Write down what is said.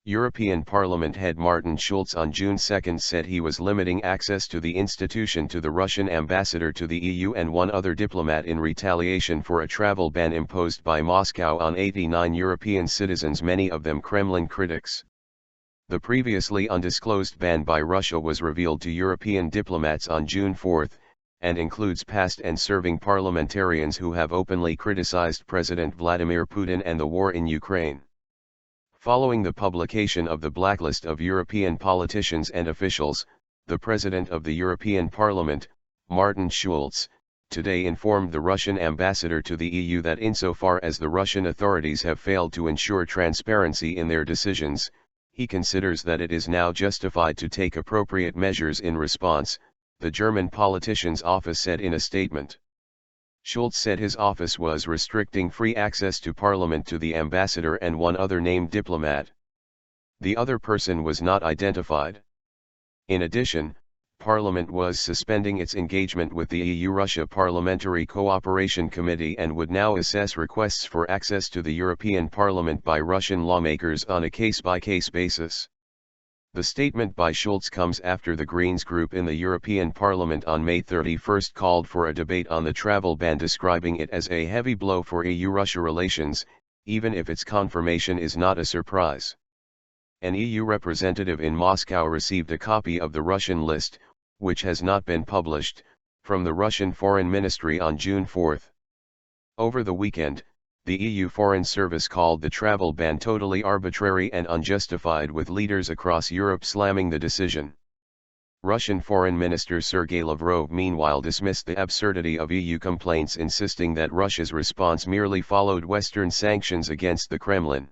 European Parliament head Martin Schulz on June 2 said he was limiting access to the institution to the Russian ambassador to the EU and one other diplomat in retaliation for a travel ban imposed by Moscow on 89 European citizens, many of them Kremlin critics. The previously undisclosed ban by Russia was revealed to European diplomats on June 4, and includes past and serving parliamentarians who have openly criticized President Vladimir Putin and the war in Ukraine. Following the publication of the blacklist of European politicians and officials, the President of the European Parliament, Martin Schulz, today informed the Russian ambassador to the EU that insofar as the Russian authorities have failed to ensure transparency in their decisions, he considers that it is now justified to take appropriate measures in response, the German politician's office said in a statement. Schulz said his office was restricting free access to Parliament to the ambassador and one other named diplomat. The other person was not identified. In addition, Parliament was suspending its engagement with the EU-Russia Parliamentary Cooperation Committee and would now assess requests for access to the European Parliament by Russian lawmakers on a case-by-case basis. The statement by Schulz comes after the Greens group in the European Parliament on May 31 called for a debate on the travel ban, describing it as a heavy blow for EU-Russia relations, even if its confirmation is not a surprise. An EU representative in Moscow received a copy of the Russian list, which has not been published, from the Russian Foreign Ministry on June 4. Over the weekend, the EU Foreign Service called the travel ban totally arbitrary and unjustified, with leaders across Europe slamming the decision. Russian Foreign Minister Sergei Lavrov meanwhile dismissed the absurdity of EU complaints, insisting that Russia's response merely followed Western sanctions against the Kremlin.